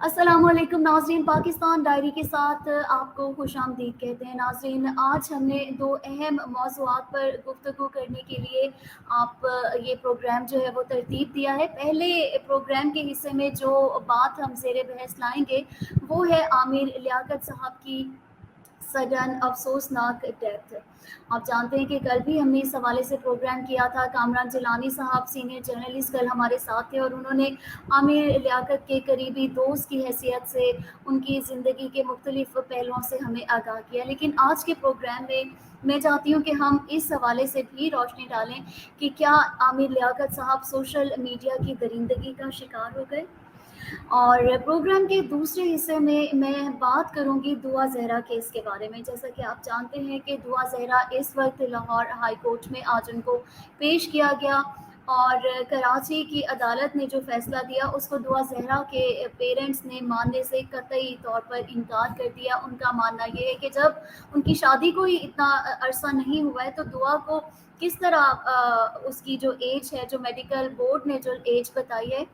السلام علیکم ناظرین، پاکستان ڈائری کے ساتھ آپ کو خوش آمدید کہتے ہیں۔ ناظرین، آج ہم نے دو اہم موضوعات پر گفتگو کرنے کے لیے آپ یہ پروگرام جو ہے وہ ترتیب دیا ہے۔ پہلے پروگرام کے حصے میں جو بات ہم زیر بحث لائیں گے وہ ہے عامر لیاقت صاحب کی سڈن افسوسناک ڈیتھ۔ آپ جانتے ہیں کہ کل بھی ہم نے اس حوالے سے پروگرام کیا تھا۔ کامران جیلانی صاحب سینئر جرنلسٹ کل ہمارے ساتھ تھے اور انہوں نے عامر لیاقت کے قریبی دوست کی حیثیت سے ان کی زندگی کے مختلف پہلوؤں سے ہمیں آگاہ کیا۔ لیکن آج کے پروگرام میں چاہتی ہوں کہ ہم اس حوالے سے بھی روشنی ڈالیں کہ کیا عامر لیاقت صاحب سوشل میڈیا کی درندگی کا شکار ہو گئے۔ اور پروگرام کے دوسرے حصے میں بات کروں گی دعا زہرا کیس کے بارے میں۔ جیسا کہ آپ جانتے ہیں کہ دعا زہرا اس وقت لاہور ہائی کورٹ میں آج ان کو پیش کیا گیا اور کراچی کی عدالت نے جو فیصلہ دیا اس کو دعا زہرا کے پیرنٹس نے ماننے سے قطعی طور پر انکار کر دیا۔ ان کا ماننا یہ ہے کہ جب ان کی شادی کو ہی اتنا عرصہ نہیں ہوا ہے تو دعا کو کس طرح اس کی جو ایج ہے، جو میڈیکل بورڈ نے جو ایج بتائی ہے،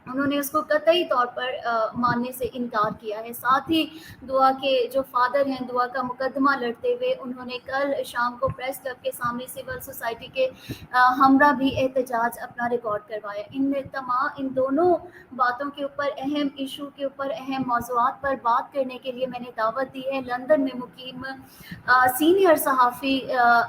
انہوں نے اس کو قطعی طور پر ماننے سے انکار کیا ہے۔ ساتھ ہی دعا کے جو فادر ہیں، دعا کا مقدمہ لڑتے ہوئے انہوں نے کل شام کو پریس کلب کے سامنے سول سوسائٹی کے ہمراہ بھی احتجاج اپنا ریکارڈ کروایا۔ ان دونوں باتوں کے اوپر، اہم ایشو کے اوپر، اہم موضوعات پر بات کرنے کے لیے میں نے دعوت دی ہے لندن میں مقیم سینئر صحافی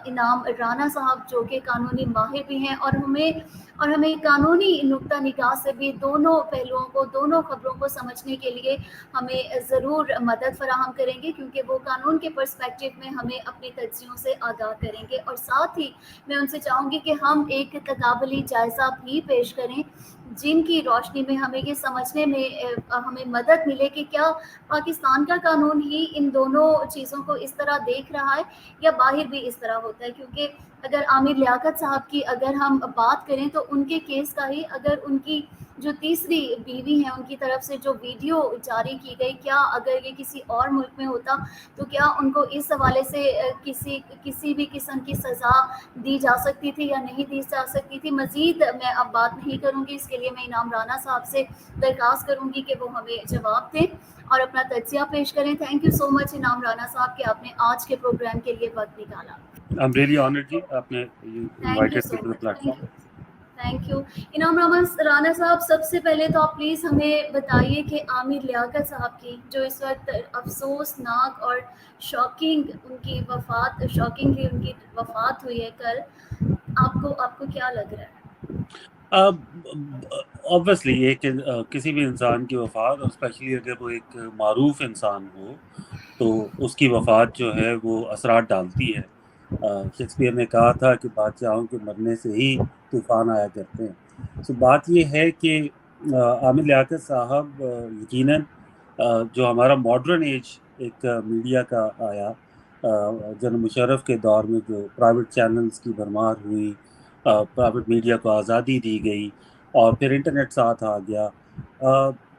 انعام رانا صاحب، جو کہ قانونی ماہر بھی ہیں اور ہمیں قانونی نقطہ نگاہ سے بھی دونوں پہلوؤں کو، دونوں خبروں کو سمجھنے کے لیے ہمیں ضرور مدد فراہم کریں گے، کیونکہ وہ قانون کے پرسپیکٹو میں ہمیں اپنی تجزیوں سے آگاہ کریں گے۔ اور ساتھ ہی میں ان سے چاہوں گی کہ ہم ایک تقابلی جائزہ بھی پیش کریں جن کی روشنی میں ہمیں یہ سمجھنے میں ہمیں مدد ملے کہ کیا پاکستان کا قانون ہی ان دونوں چیزوں کو اس طرح دیکھ رہا ہے یا باہر بھی اس طرح ہوتا ہے۔ کیونکہ اگر عامر لیاقت صاحب کی اگر ہم بات کریں تو ان کے کیس کا ہی، اگر ان کی جو تیسری بیوی ہیں ان کی طرف سے جو ویڈیو جاری کی گئی، کیا اگر یہ کسی اور ملک میں ہوتا تو کیا ان کو اس حوالے سے کسی بھی قسم کی سزا دی جا سکتی تھی یا نہیں دی جا سکتی تھی۔ مزید میں اب بات نہیں کروں گی، اس کے لیے میں انعام رانا صاحب سے درخواست کروں گی کہ وہ ہمیں جواب دیں اور اپنا تجزیہ پیش کریں۔ تھینک یو سو مچ انعام رانا صاحب کہ آپ نے آج کے پروگرام کے لیے وقت نکالا۔ I'm really honored جی، آپ نے thank you invited so me to the much, platform۔ Thank you. انعام رانا صاحب، سب سے پہلے تو آپ پلیز ہمیں بتائیے کہ عامر لیاقت صاحب کی جو اس وقت افسوسناک اور شاکنگلی ان کی وفات ہوئی ہے کل، آپ کو کیا لگ رہا ہے؟ obviously ایک کسی بھی انسان کی وفات، اور اسپیشلی اگر وہ ایک معروف انسان ہو تو اس کی وفات جو ہے وہ اثرات ڈالتی ہے۔ شیکسپیئر نے کہا تھا کہ بادشاہوں کے مرنے سے ہی طوفان آیا کرتے ہیں۔ سو بات یہ ہے کہ عامر لیاقت صاحب یقیناً جو ہمارا ماڈرن ایج ایک میڈیا کا آیا، جنرل مشرف کے دور میں جو پرائیویٹ چینلز کی بھرمار ہوئی، پرائیویٹ میڈیا کو آزادی دی گئی اور پھر انٹرنیٹ ساتھ آ گیا،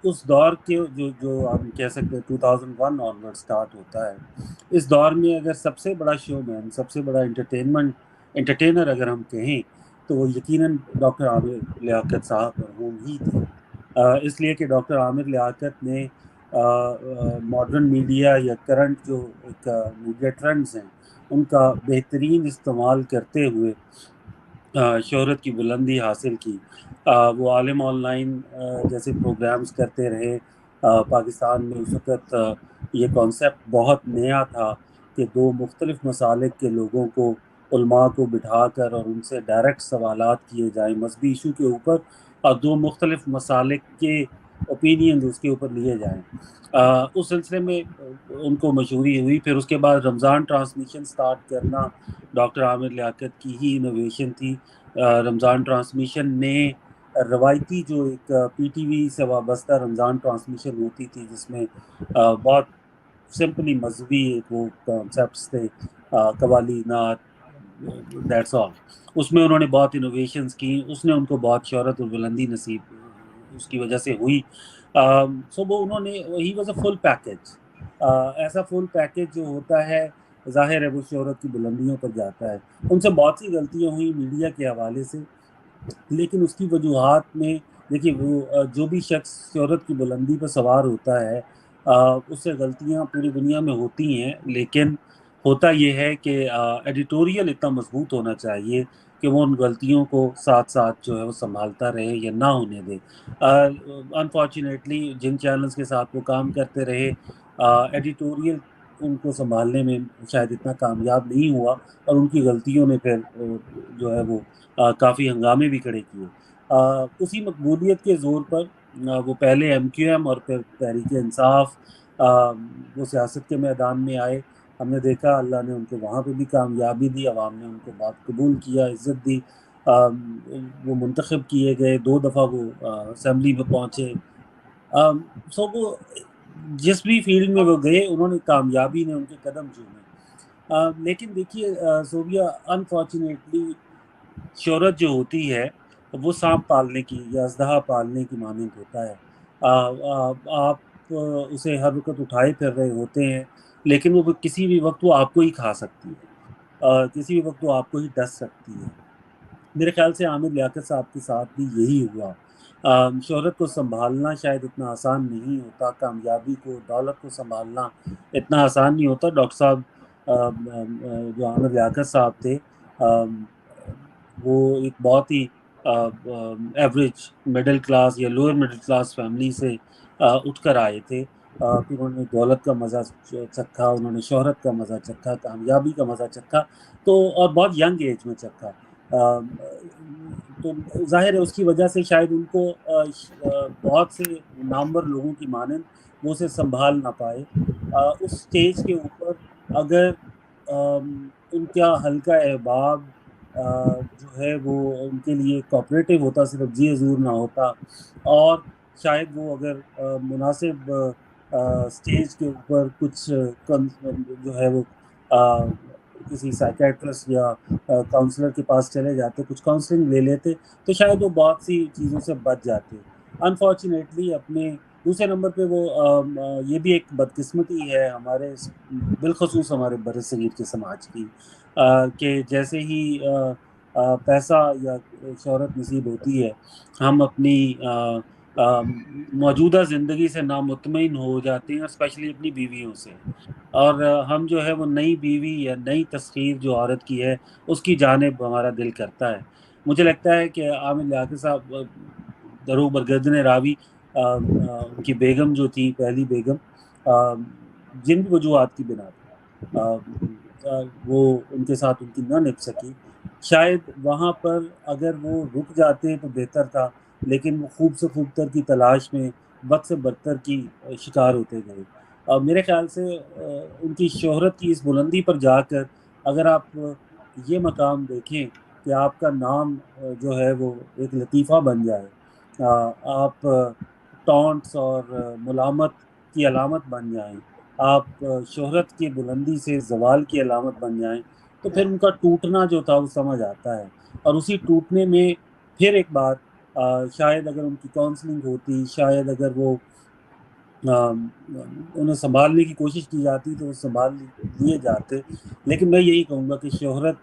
اس دور کے جو ہم کہہ سکتے ہیں 2001 آنورڈ سٹارٹ ہوتا ہے، اس دور میں اگر سب سے بڑا شو مین، سب سے بڑا انٹرٹینر اگر ہم کہیں تو وہ یقیناً ڈاکٹر عامر لیاقت صاحب مرحوم ہی تھے۔ اس لیے کہ ڈاکٹر عامر لیاقت نے ماڈرن میڈیا یا کرنٹ جو ایک میڈیا ٹرینڈز ہیں ان کا بہترین استعمال کرتے ہوئے شہرت کی بلندی حاصل کی۔ وہ عالم آن لائن جیسے پروگرامز کرتے رہے۔ پاکستان میں اس وقت یہ کانسیپٹ بہت نیا تھا کہ دو مختلف مسالک کے لوگوں کو، علماء کو بٹھا کر اور ان سے ڈائریکٹ سوالات کیے جائیں مذہبی ایشو کے اوپر، اور دو مختلف مسالک کے اوپینینز اس کے اوپر لیے جائیں۔ اس سلسلے میں ان کو مشہوری ہوئی۔ پھر اس کے بعد رمضان ٹرانسمیشن سٹارٹ کرنا ڈاکٹر عامر لیاقت کی ہی انوویشن تھی۔ رمضان ٹرانسمیشن نے روایتی جو ایک پی ٹی وی سے وابستہ رمضان ٹرانسمیشن ہوتی تھی جس میں بہت سمپلی مذہبی وہ کانسیپٹس تھے، قوالی، نعت، دیٹس آل، اس میں انہوں نے بہت انوویشنز کی۔ اس نے ان کو بہت شہرت اور بلندی نصیب اس کی وجہ سے ہوئی۔ سو وہ انہوں نے he was a full package, ایسا فل پیکج جو ہوتا ہے ظاہر ہے وہ شہرت کی بلندیوں پر جاتا ہے۔ ان سے بہت سی غلطیاں ہوئیں میڈیا کے حوالے سے، لیکن اس کی وجوہات میں دیکھیے وہ جو بھی شخص شہرت کی بلندی پہ سوار ہوتا ہے اس سے غلطیاں پوری دنیا میں ہوتی ہیں، لیکن ہوتا یہ ہے کہ ایڈیٹوریل اتنا مضبوط ہونا چاہیے کہ وہ ان غلطیوں کو ساتھ ساتھ جو ہے وہ سنبھالتا رہے یا نہ ہونے دے۔ انفارچونیٹلی جن چینلز کے ساتھ وہ کام کرتے رہے ایڈیٹوریل ان کو سنبھالنے میں شاید اتنا کامیاب نہیں ہوا، اور ان کی غلطیوں نے پھر جو ہے وہ کافی ہنگامے بھی کھڑے کیے۔ اسی مقبولیت کے زور پر وہ پہلے ایم کیو ایم اور پھر تحریک انصاف وہ سیاست کے میدان میں آئے۔ ہم نے دیکھا اللہ نے ان کو وہاں پہ بھی کامیابی دی، عوام نے ان کو بات قبول کیا، عزت دی، وہ منتخب کیے گئے، 2 دفعہ وہ اسمبلی میں پہنچے۔ سو وہ جس بھی فیلڈ میں وہ گئے انہوں نے کامیابی نے ان کے قدم چومے۔ لیکن دیکھیے صوبیہ انفارچونیٹلی شہرت جو ہوتی ہے وہ سانپ پالنے کی یا اژدہا پالنے کی مانند ہوتا ہے۔ آپ اسے ہر وقت اٹھائے پھر رہے ہوتے ہیں، لیکن وہ کسی بھی وقت وہ آپ کو ہی کھا سکتی ہے، کسی بھی وقت وہ آپ کو ہی ڈس سکتی ہے۔ میرے خیال سے عامر لیاقت صاحب کے ساتھ بھی یہی ہوا۔ شہرت کو سنبھالنا شاید اتنا آسان نہیں ہوتا، کامیابی کو، دولت کو سنبھالنا اتنا آسان نہیں ہوتا۔ ڈاکٹر صاحب جو عامر لیاقت صاحب تھے وہ ایک بہت ہی ایوریج مڈل کلاس یا لوئر مڈل کلاس فیملی سے اٹھ کر آئے تھے، پھر انہوں نے دولت کا مزہ چکھا، انہوں نے شہرت کا مزہ چکھا، کامیابی کا مزہ چکھا، تو اور بہت ینگ ایج میں چکھا۔ تو ظاہر ہے اس کی وجہ سے شاید ان کو بہت سے نامور لوگوں کی مانند وہ اسے سنبھال نہ پائے۔ اس سٹیج کے اوپر اگر ان کا حلقہ احباب جو ہے وہ ان کے لیے کوآپریٹو ہوتا، صرف جی حضور نہ ہوتا، اور شاید وہ اگر مناسب سٹیج کے اوپر کچھ جو ہے وہ کسی سائیکیٹرسٹ یا کاؤنسلر کے پاس چلے جاتے، کچھ کاؤنسلنگ لے لیتے، تو شاید وہ بہت سی چیزوں سے بچ جاتے۔ انفارچونیٹلی اپنے دوسرے نمبر پہ وہ یہ بھی ایک بدقسمتی ہے ہمارے بالخصوص ہمارے برصغیر کے سماج کی، کہ جیسے ہی پیسہ یا شہرت نصیب ہوتی ہے ہم اپنی موجودہ زندگی سے نامطمئن ہو جاتے ہیں، اسپیشلی اپنی بیویوں سے، اور ہم جو ہے وہ نئی بیوی یا نئی تسخیر جو عورت کی ہے اس کی جانب ہمارا دل کرتا ہے۔ مجھے لگتا ہے کہ عامر لیاقت صاحب درو برگردن راوی ان کی بیگم جو تھی، پہلی بیگم، جن بھی وجوہات کی بنا پہ وہ ان کے ساتھ ان کی نہ نبھ سکی، شاید وہاں پر اگر وہ رک جاتے تو بہتر تھا، لیکن وہ خوب سے خوب تر کی تلاش میں بد سے بدتر کی شکار ہوتے گئے۔ میرے خیال سے ان کی شہرت کی اس بلندی پر جا کر اگر آپ یہ مقام دیکھیں کہ آپ کا نام جو ہے وہ ایک لطیفہ بن جائے، آپ ٹونٹس اور ملامت کی علامت بن جائیں، آپ شہرت کی بلندی سے زوال کی علامت بن جائیں، تو پھر ان کا ٹوٹنا جو تھا وہ سمجھ آتا ہے۔ اور اسی ٹوٹنے میں پھر ایک بات، شاید اگر ان کی کاؤنسلنگ ہوتی، شاید اگر وہ انہیں سنبھالنے کی کوشش کی جاتی تو وہ سنبھال لیے جاتے، لیکن میں یہی کہوں گا کہ شہرت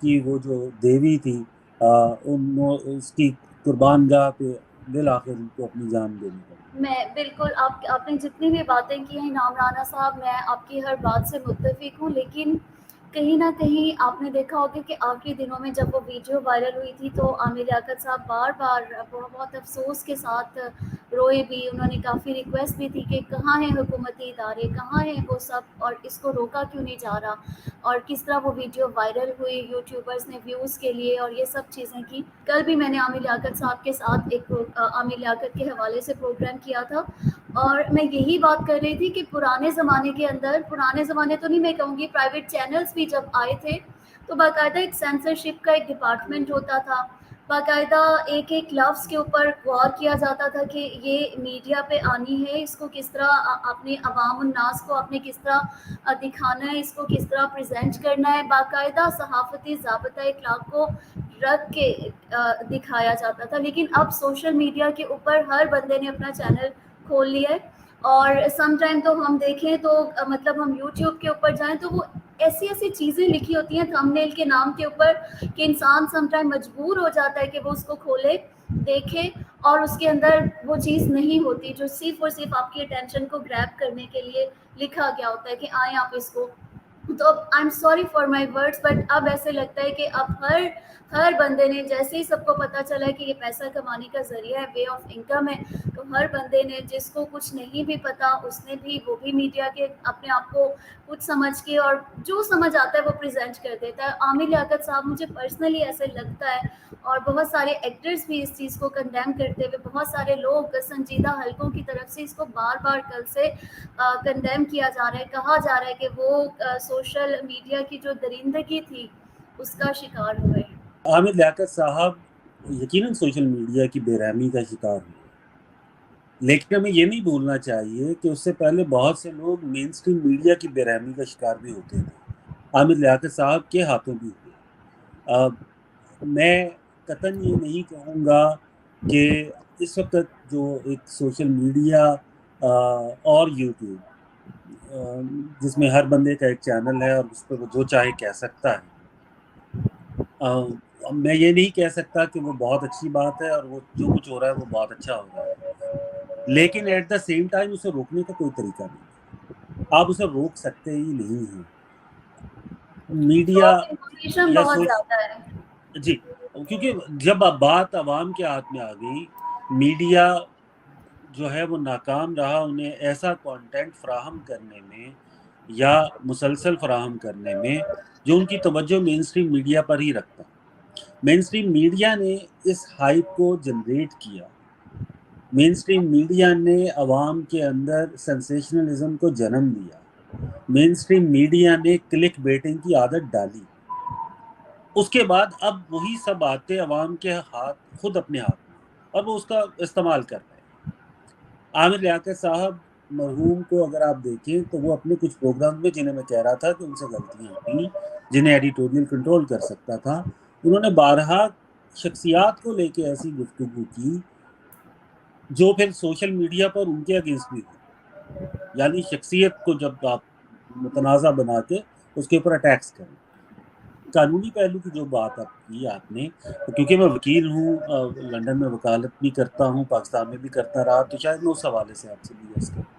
کی وہ جو دیوی تھی اس کی قربان گاہ پہ بالآخر ان کو اپنی جان دینی پڑی۔ میں بالکل آپ نے جتنی بھی باتیں کی ہیں انعام رانا صاحب، میں آپ کی ہر بات سے متفق ہوں، لیکن کہیں نہ کہیں آپ نے دیکھا ہوگا کہ آخری دنوں میں جب وہ ویڈیو وائرل ہوئی تھی تو عامر لیاقت صاحب بار بار بہت افسوس کے ساتھ روئے بھی، انہوں نے کافی ریکویسٹ بھی تھی کہ کہاں ہیں حکومتی ادارے، کہاں ہیں وہ سب، اور اس کو روکا کیوں نہیں جا رہا، اور کس طرح وہ ویڈیو وائرل ہوئی، یوٹیوبرز نے ویوز کے لیے اور یہ سب چیزیں کی۔ کل بھی میں نے عامر لیاقت صاحب کے ساتھ ایک عامر لیاقت کے حوالے سے پروگرام کیا تھا، اور میں یہی بات کر رہی تھی کہ پرانے زمانے کے اندر، پرانے زمانے تو نہیں میں کہوں گی، پرائیویٹ چینلز بھی جب آئے تھے تو باقاعدہ ایک سینسرشپ کا ایک ڈپارٹمنٹ ہوتا تھا، باقاعدہ ایک ایک لفظ کے اوپر غور کیا جاتا تھا کہ یہ میڈیا پہ آنی ہے، اس کو کس طرح اپنے عوام الناس کو اپنے کس طرح دکھانا ہے، اس کو کس طرح پریزنٹ کرنا ہے، باقاعدہ صحافتی ضابطۂ اخلاق کو رکھ کے دکھایا جاتا تھا۔ لیکن اب سوشل میڈیا کے اوپر ہر بندے نے اپنا چینل کھول لیا ہے، اور سم ٹائم تو ہم دیکھیں تو مطلب ہم یوٹیوب کے اوپر جائیں تو وہ ایسی ایسی چیزیں لکھی ہوتی ہیں تھمب نیل کے نام کے اوپر کہ انسان سم ٹائم مجبور ہو جاتا ہے کہ وہ اس کو کھولے، دیکھے، اور اس کے اندر وہ چیز نہیں ہوتی جو صرف اور صرف آپ کی اٹینشن کو گریب کرنے کے لیے لکھا گیا ہوتا ہے کہ آئیں آپ اس کو. تو اب I am sorry for my words but اب ایسے لگتا ہے کہ اب ہر بندے نے, جیسے ہی سب کو پتہ چلا ہے کہ یہ پیسہ کمانے کا ذریعہ ہے, وے آف انکم ہے, تو ہر بندے نے, جس کو کچھ نہیں بھی پتا اس نے بھی, وہ بھی میڈیا کے اپنے آپ کو کچھ سمجھ کے اور جو سمجھ آتا ہے وہ پریزنٹ کر دیتا ہے. عامر لیاقت صاحب مجھے پرسنلی ایسے لگتا ہے, اور بہت سارے ایکٹرز بھی اس چیز کو کنڈیم کرتے ہوئے, بہت سارے لوگ سنجیدہ حلقوں کی طرف سے اس کو بار بار کل سے کنڈیم کیا جا رہا ہے, کہا جا رہا ہے کہ وہ سوشل میڈیا کی جو درندگی تھی اس کا شکار ہوئے. عامر لیاقت صاحب یقیناً سوشل میڈیا کی بے رحمی کا شکار ہوئے, لیکن ہمیں یہ نہیں بھولنا چاہیے کہ اس سے پہلے بہت سے لوگ مین اسٹریم میڈیا کی بے رحمی کا شکار بھی ہوتے تھے. عامر لیاقت صاحب کے ہاتھوں بھی ہوئے. میں قطعاً یہ نہیں کہوں گا کہ اس وقت جو ایک سوشل میڈیا اور یوٹیوب جس میں ہر بندے کا ایک چینل ہے اور اس پہ وہ جو چاہے کہہ سکتا ہے, میں یہ نہیں کہہ سکتا کہ وہ بہت اچھی بات ہے اور وہ جو کچھ ہو رہا ہے وہ بہت اچھا ہو رہا ہے, لیکن ایٹ دا سیم ٹائم اسے روکنے کا کوئی طریقہ نہیں ہے. آپ اسے روک سکتے ہی نہیں ہیں. میڈیا انفارمیشن یا بہت سوچ زیادہ ہے. جی, کیونکہ جب بات عوام کے ہاتھ میں آ گئی, میڈیا جو ہے وہ ناکام رہا انہیں ایسا کانٹینٹ فراہم کرنے میں یا مسلسل فراہم کرنے میں جو ان کی توجہ مین اسٹریم میڈیا پر ہی رکھتا. مین اسٹریم میڈیا نے اس ہائپ کو جنریٹ کیا, مین اسٹریم میڈیا نے عوام کے اندر سینسیشنلزم کو جنم دیا, مین اسٹریم میڈیا نے کلک بیٹنگ کی عادت ڈالی. اس کے بعد اب وہی سب باتیں عوام کے ہاتھ خود اپنے ہاتھ میں اور وہ اس کا استعمال کر رہے ہیں. عامر لیاقت صاحب مرحوم کو اگر آپ دیکھیں تو وہ اپنے کچھ پروگرام میں, جنہیں میں کہہ رہا تھا کہ ان سے غلطیاں ہوئی, جنہیں ایڈیٹوریل کنٹرول کر سکتا تھا, انہوں نے بارہا شخصیات کو لے کے ایسی گفتگو کی جو پھر سوشل میڈیا پر ان کے اگینسٹ بھی ہوئی. یعنی شخصیت کو جب آپ متنازع بنا کے اس کے اوپر اٹیکس کریں. قانونی پہلو کی جو بات کی آپ نے, کیونکہ میں وکیل ہوں, لندن میں وکالت بھی کرتا ہوں, پاکستان میں بھی کرتا رہا, تو شاید میں اس حوالے سے آپ سے بھی عرض کروں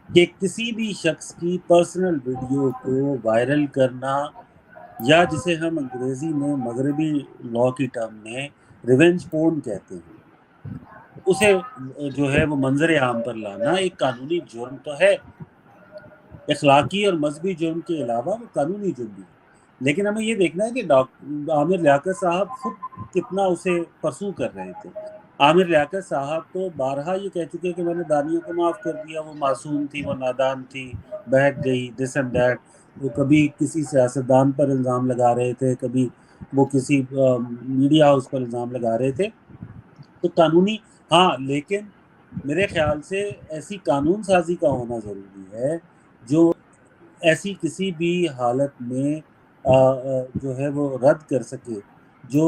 کہ کسی بھی شخص کی پرسنل ویڈیو کو وائرل کرنا, یا جسے ہم انگریزی میں مغربی لاء کی ٹرم میں ریونج پورن کہتے ہیں, اسے جو ہے وہ منظر عام پر لانا ایک قانونی جرم تو ہے. اخلاقی اور مذہبی جرم کے علاوہ وہ قانونی جرم بھی ہے. لیکن ہمیں یہ دیکھنا ہے کہ عامر لیاقت صاحب خود کتنا اسے پرسو کر رہے تھے. عامر لیاقت صاحب تو بارہا یہ کہہ چکے کہ میں نے دانیہ کو معاف کر دیا, وہ معصوم تھی, وہ نادان تھی, بہک گئی, دس اینڈ دیٹ. وہ کبھی کسی سیاستدان پر الزام لگا رہے تھے, کبھی وہ کسی میڈیا ہاؤس پر الزام لگا رہے تھے. تو قانونی ہاں, لیکن میرے خیال سے ایسی قانون سازی کا ہونا ضروری ہے جو ایسی کسی بھی حالت میں جو ہے وہ رد کر سکے, جو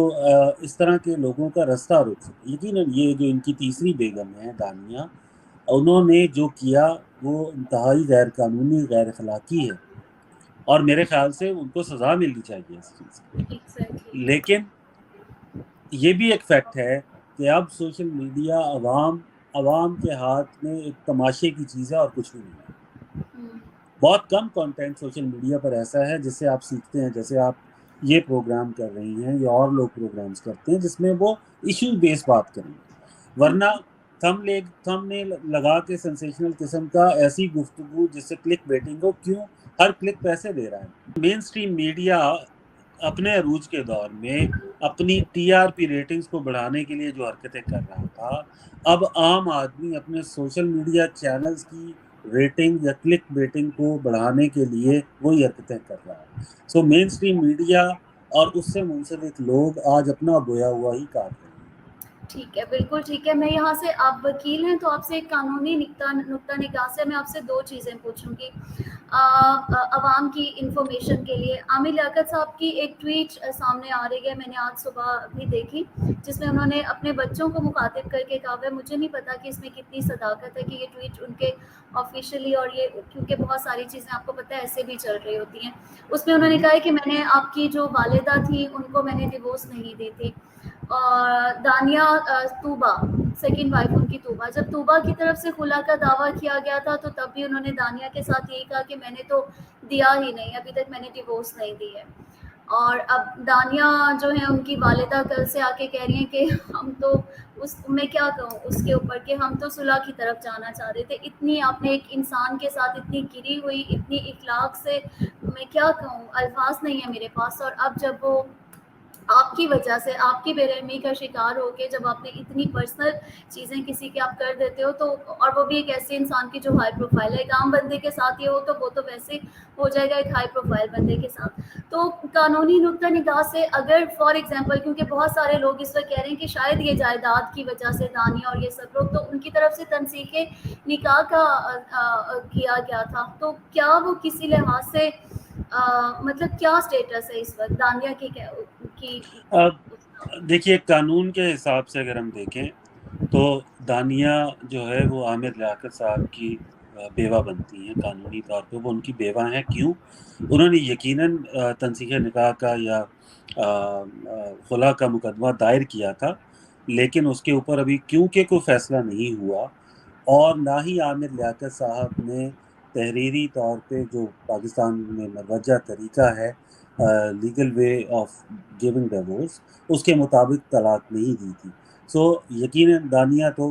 اس طرح کے لوگوں کا رستہ روک سکے. یقیناً یہ جو ان کی تیسری بیگم ہے دانیہ, انہوں نے جو کیا وہ انتہائی غیر قانونی, غیر اخلاقی ہے, اور میرے خیال سے ان کو سزا ملنی چاہیے اس چیز کی. لیکن یہ بھی ایک فیکٹ ہے کہ اب سوشل میڈیا عوام کے ہاتھ میں ایک تماشے کی چیز ہے اور کچھ بھی نہیں ہے. بہت کم کنٹینٹ سوشل میڈیا پر ایسا ہے جس سے آپ سیکھتے ہیں, جیسے آپ یہ پروگرام کر رہی ہیں یا اور لوگ پروگرامز کرتے ہیں جس میں وہ ایشو بیس بات کریں گے. ورنہ تھم نے لگا کے سینسیشنل قسم کا ایسی گفتگو جس سے کلک بیٹنگ ہو, کیوں ہر کلک پیسے دے رہا ہے. مین اسٹریم میڈیا اپنے عروج کے دور میں اپنی ٹی آر پی ریٹنگز کو بڑھانے کے لیے جو حرکتیں کر رہا تھا, اب عام آدمی اپنے سوشل میڈیا چینلز کی ریٹنگ یا کلک بیٹنگ کو بڑھانے کے لیے وہی حرکتیں کر رہا ہے. سو مین اسٹریم میڈیا اور اس سے منسلک لوگ آج اپنا بویا ہوا ہی کاٹ رہے ہیں. ٹھیک ہے, بالکل ٹھیک ہے. میں یہاں سے, آپ وکیل ہیں تو آپ سے ایک قانونی نقطہ نگاہ سے میں آپ سے دو چیزیں پوچھوں گی عوام کی انفارمیشن کے لیے. عامر لیاقت صاحب کی ایک ٹویٹ سامنے آ رہی ہے, میں نے آج صبح بھی دیکھی, جس میں انہوں نے اپنے بچوں کو مخاطب کر کے کہا ہے, مجھے نہیں پتا کہ اس میں کتنی صداقت ہے کہ یہ ٹویٹ ان کے آفیشیلی, اور یہ کیونکہ بہت ساری چیزیں آپ کو پتہ ہے ایسے بھی چل رہی ہوتی ہیں, اس میں انہوں نے کہا ہے کہ میں نے آپ کی جو والدہ تھی ان کو میں نے ڈیورس نہیں دی تھی. دانیہ طوبہ سیکنڈ وائف ان کی طوبہ، جب طوبہ کی طرف سے خلا کا دعویٰ کیا گیا تھا تو تب بھی انہوں نے دانیہ کے ساتھ یہی کہا کہ میں نے تو دیا ہی نہیں، ابھی تک میں نے ڈیورس نہیں دی ہے۔ اور اب دانیہ جو ہے ان کی والدہ کل سے آ کے کہہ رہی ہیں کہ ہم تو میں کیا کہوں اس کے اوپر کہ ہم تو صلح کی طرف جانا چاہ رہے تھے، اتنی آپ نے ایک انسان کے ساتھ اتنی گری ہوئی اتنی اخلاق سے، میں کیا کہوں، الفاظ نہیں ہے میرے پاس۔ اور اب جب وہ آپ کی وجہ سے آپ کی بے رحمی کا شکار ہو کے جب آپ نے اتنی پرسنل چیزیں کسی کے آپ کر دیتے ہو تو، اور وہ بھی ایک ایسے انسان کی جو ہائی پروفائل ہے، ایک عام بندے کے ساتھ یہ ہو تو وہ تو ویسے ہو جائے گا ایک ہائی پروفائل بندے کے ساتھ۔ تو قانونی نقطہ نگاہ سے اگر فار ایگزامپل، کیونکہ بہت سارے لوگ اس وقت کہہ رہے ہیں کہ شاید یہ جائیداد کی وجہ سے دانیہ اور یہ سب لوگ، تو ان کی طرف سے تنسیخ نکاح کا کیا گیا تھا، تو کیا وہ کسی لحاظ سے مطلب کیا اسٹیٹس ہے اس وقت دانیہ کی؟ دیکھیے قانون کے حساب سے اگر ہم دیکھیں تو دانیہ جو ہے وہ عامر لیاقت صاحب کی بیوہ بنتی ہیں، قانونی طور پہ وہ ان کی بیوہ ہیں۔ کیوں؟ انہوں نے یقیناً تنسیخ نکاح کا یا خلا کا مقدمہ دائر کیا تھا، لیکن اس کے اوپر ابھی کیونکہ کوئی فیصلہ نہیں ہوا، اور نہ ہی عامر لیاقت صاحب نے تحریری طور پہ جو پاکستان میں مروجہ طریقہ ہے legal way of giving divorce, اس کے مطابق طلاق نہیں دی تھی۔ سو یقیناً دانیہ تو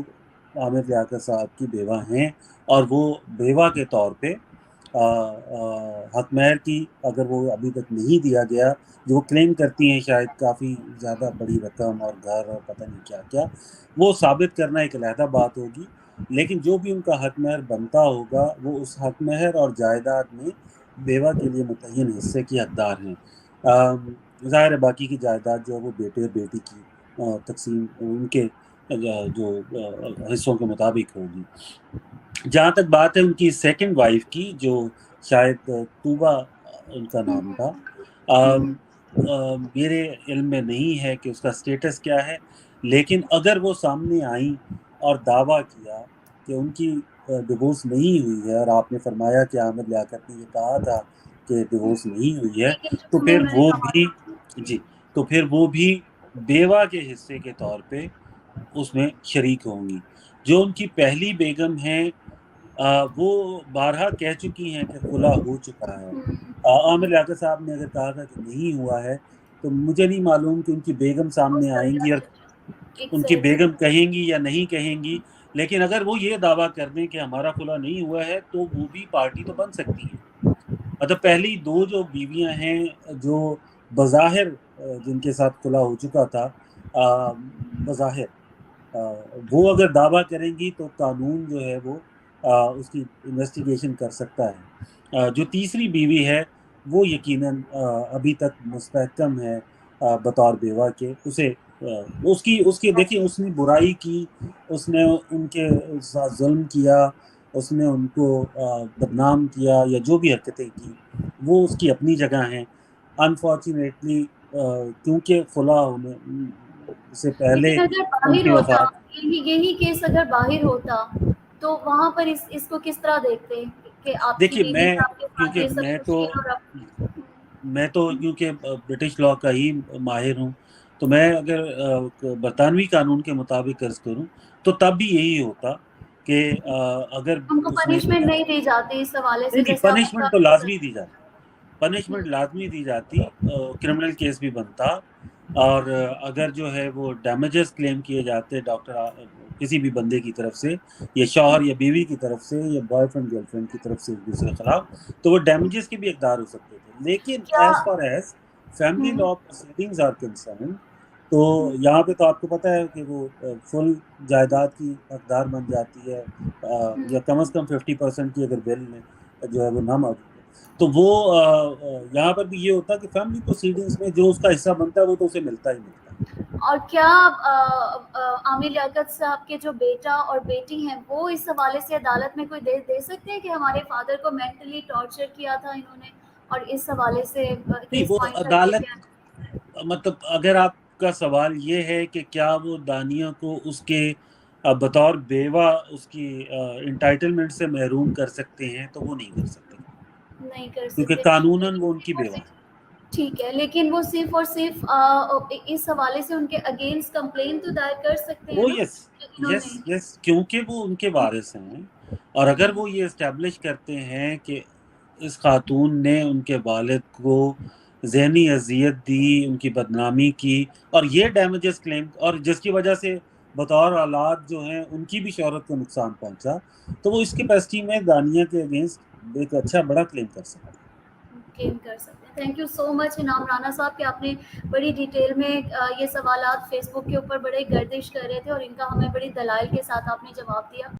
عامر لیاقت صاحب کی بیوہ ہیں، اور وہ بیوہ کے طور پہ حق مہر کی اگر وہ ابھی تک نہیں دیا گیا، جو وہ کلیم کرتی ہیں شاید کافی زیادہ بڑی رقم اور گھر اور پتہ نہیں کیا کیا، وہ ثابت کرنا ایک علیحدہ بات ہوگی، لیکن جو بھی ان کا حق مہر بنتا ہوگا وہ اس حق مہر اور جائیداد میں بیوہ کے لیے متعین حصے کی حقدار ہیں۔ ظاہر ہے باقی کی جائیداد جو ہے وہ بیٹے اور بیٹی کی تقسیم ان کے جو حصوں کے مطابق ہوگی۔ جہاں تک بات ہے ان کی سیکنڈ وائف کی، جو شاید طوبہ ان کا نام تھا، میرے علم میں نہیں ہے کہ اس کا سٹیٹس کیا ہے، لیکن اگر وہ سامنے آئیں اور دعویٰ کیا کہ ان کی ڈیورس نہیں ہوئی ہے، اور آپ نے فرمایا کہ عامر لیاقت نے یہ کہا تھا کہ ڈیورس نہیں ہوئی ہے، تو پھر وہ بھی تو پھر وہ بھی بیوہ کے حصے کے طور پہ اس میں شریک ہوں گی۔ جو ان کی پہلی بیگم ہیں وہ بارہا کہہ چکی ہیں کہ خلا ہو چکا ہے۔ عامر لیاقت صاحب نے اگر کہا تھا کہ نہیں ہوا ہے تو مجھے نہیں معلوم کہ ان کی بیگم سامنے آئیں گی اور ان کی بیگم کہیں گی یا نہیں کہیں گی، لیکن اگر وہ یہ دعویٰ کر دیں کہ ہمارا خلا نہیں ہوا ہے تو وہ بھی پارٹی تو بن سکتی ہیں۔ مطلب پہلی دو جو بیویاں ہیں جو بظاہر جن کے ساتھ خلا ہو چکا تھا، بظاہر وہ اگر دعویٰ کریں گی تو قانون جو ہے وہ اس کی انویسٹیگیشن کر سکتا ہے۔ جو تیسری بیوی ہے وہ یقیناً ابھی تک مستحکم ہے بطور بیوہ کے، اسے اس کی دیکھیں اس نے برائی کی، اس نے ان کے ساتھ ظلم کیا، اس نے ان کو بدنام کیا یا جو بھی حرکتیں کی وہ اس کی اپنی جگہ ہیں۔ انفارچونیٹلی کیونکہ خلا ہونے سے پہلے لیکن اگر ان باہر کی ہوتا، وفات، یہی کیس اگر باہر ہوتا تو وہاں پر اس کو کس طرح دیکھتے کہ آپ کی دیکھیے بیوی میں نے آپ کے ساتھ کیونکہ یہ سب کچھ کیا اور میں تو کیونکہ برٹش لا کا ہی ماہر ہوں، تو میں اگر برطانوی قانون کے مطابق عرض کروں تو تب بھی یہی ہوتا کہ اگر ان کو اس نے پنشمنٹ نہیں دی جاتی اس حوالے سے، نہیں جیسے آپ پنشمنٹ تو لازمی دی جاتی، پنشمنٹ لازمی دی جاتی، کرمنل کیس بھی بنتا، اور اگر جو ہے وہ ڈیمیجز کلیم کیے جاتے ڈاکٹر کسی بھی بندے کی طرف سے، یا شوہر یا بیوی کی طرف سے یا بوائے فرینڈ گرل فرینڈ کی طرف سے ایک دوسرے کے خلاف، تو وہ ڈیمیجز کے بھی اقدار ہو سکتے تھے۔ لیکن کیا as far as family law proceedings are concern, تو یہاں پہ تو آپ کو پتہ ہے کہ وہ فل جائیداد کی حقدار بن جاتی ہے، یا کم از کم 50% کی اگر بل میں جو ہے وہ نہ موجود ہے، تو وہ یہاں پر بھی یہ ہوتا ہے کہ فیملی پروسیڈنگز میں جو اس کا حصہ بنتا ہے وہ تو اسے ملتا ہی ملتا ہے۔ اور کیا عامر لیاقت صاحب کے جو بیٹا اور بیٹی ہیں وہ اس حوالے سے عدالت میں کوئی دے سکتے ہیں کہ ہمارے فادر کو مینٹلی ٹارچر کیا تھا انہوں نے، اور اس حوالے سے نہیں کیس وہ پوائنٹ کر کے عدالت، مطلب اگر آپ کا سوال یہ ہے کہ کیا وہ دانیہ کو اس کے بطور بیوہ اس کی انٹائٹلمنٹ سے محروم کر سکتے ہیں، تو وہ نہیں کر سکتے نہیں کر کیونکہ سکتے، قانوناً وہ ان کی بیوہ ہیں۔ ٹھیک ہے، لیکن وہ صرف اور صرف اس حوالے سے ان کے اگینسٹ کمپلین تو دائر کر سکتے ہیں وہ نا یس کہ انہوں یس نے یس کیونکہ وہ ان کے وارث ہیں، اور اگر وہ یہ اسٹیبلش کرتے ہیں کہ اس خاتون نے ان کے والد کو ذہنی اذیت دی، ان کی بدنامی کی، اور یہ ڈیمیجز کلیم، اور جس کی وجہ سے بطور اولاد جو ہیں ان کی بھی شہرت کو نقصان پہنچا، تو وہ اس کیپیسٹی میں دانیہ کے اگینسٹ ایک اچھا بڑا کلیم کر سکتے ہیں۔ گین کر سکتے ہیں۔ تھینک یو سو مچ انعام رانا صاحب کہ آپ نے بڑی ڈیٹیل میں یہ سوالات فیس بک کے اوپر بڑے گردش کر رہے تھے اور ان کا ہمیں بڑی دلائل کے ساتھ آپ نے جواب دیا۔